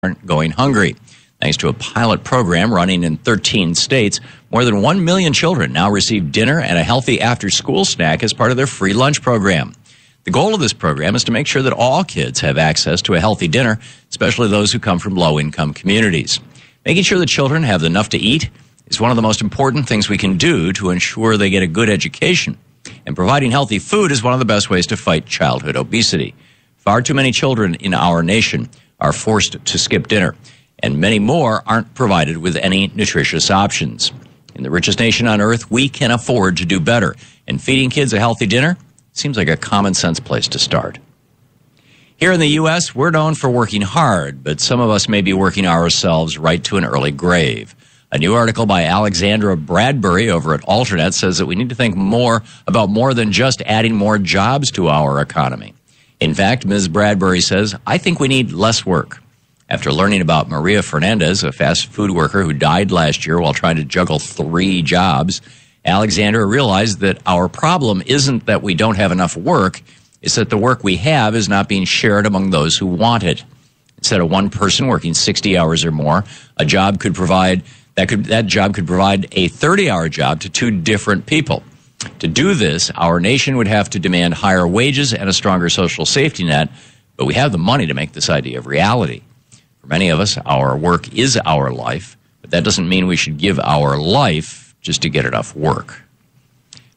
aren't going hungry. Thanks to a pilot program running in 13 states, more than 1 million children now receive dinner and a healthy after-school snack as part of their free lunch program. The goal of this program is to make sure that all kids have access to a healthy dinner, especially those who come from low-income communities. Making sure that children have enough to eat is one of the most important things we can do to ensure they get a good education. And providing healthy food is one of the best ways to fight childhood obesity. Far too many children in our nation are forced to skip dinner, and many more aren't provided with any nutritious options. In the richest nation on earth, we can afford to do better, and feeding kids a healthy dinner seems like a common sense place to start. Here in the U.S., we're known for working hard, but some of us may be working ourselves right to an early grave. A new article by Alexandra Bradbury over at Alternet says that we need to think more than just adding more jobs to our economy. In fact, Ms. Bradbury says, I think we need less work. After learning about Maria Fernandez, a fast food worker who died last year while trying to juggle 3 jobs, Alexandra realized that our problem isn't that we don't have enough work, it's that the work we have is not being shared among those who want it. Instead of one person working 60 hours or more, that job could provide a 30-hour job to 2 different people. To do this, our nation would have to demand higher wages and a stronger social safety net, but we have the money to make this idea a reality. For many of us, our work is our life, but that doesn't mean we should give our life just to get enough work.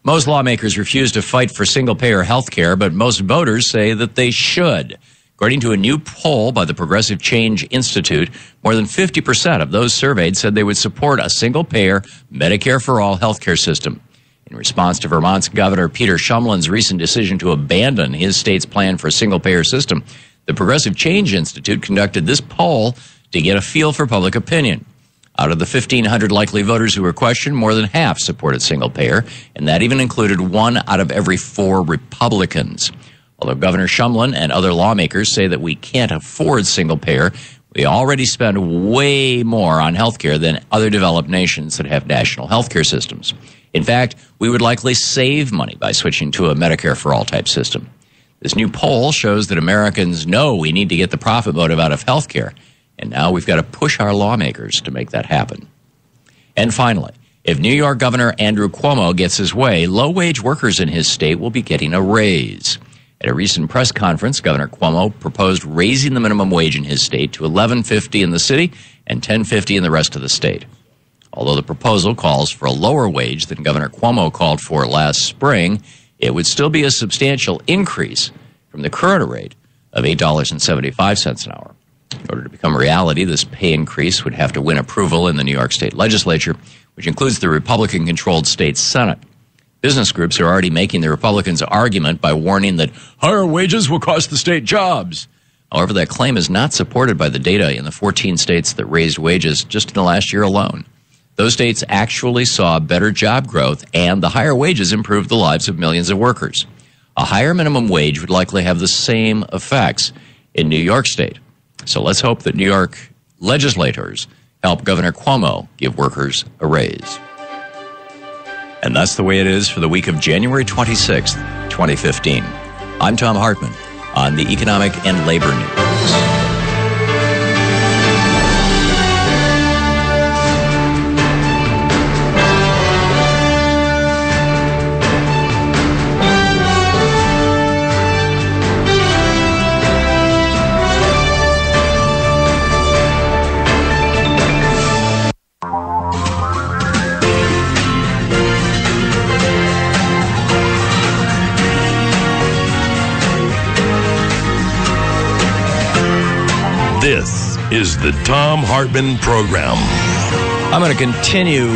Most lawmakers refuse to fight for single-payer health care, but most voters say that they should. According to a new poll by the Progressive Change Institute, more than 50% of those surveyed said they would support a single-payer Medicare-for-all health care system. In response to Vermont's Governor Peter Shumlin's recent decision to abandon his state's plan for a single-payer system, the Progressive Change Institute conducted this poll to get a feel for public opinion. Out of the 1,500 likely voters who were questioned, more than half supported single-payer, and that even included 1 out of every 4 Republicans. Although Governor Shumlin and other lawmakers say that we can't afford single-payer, we already spend way more on health care than other developed nations that have national health care systems. In fact, we would likely save money by switching to a Medicare-for-all type system. This new poll shows that Americans know we need to get the profit motive out of health care, and now we've got to push our lawmakers to make that happen. And finally, if New York Governor Andrew Cuomo gets his way, low-wage workers in his state will be getting a raise. At a recent press conference, Governor Cuomo proposed raising the minimum wage in his state to $11.50 in the city and $10.50 in the rest of the state. Although the proposal calls for a lower wage than Governor Cuomo called for last spring, it would still be a substantial increase from the current rate of $8.75 an hour. In order to become a reality, this pay increase would have to win approval in the New York State Legislature, which includes the Republican-controlled state Senate. Business groups are already making the Republicans' argument by warning that higher wages will cost the state jobs. However, that claim is not supported by the data in the 14 states that raised wages just in the last year alone. Those states actually saw better job growth, and the higher wages improved the lives of millions of workers. A higher minimum wage would likely have the same effects in New York State. So let's hope that New York legislators help Governor Cuomo give workers a raise. And that's the way it is for the week of January 26th, 2015. I'm Thom Hartmann on the Economic and Labor News. This is the Thom Hartmann Program. I'm going to continue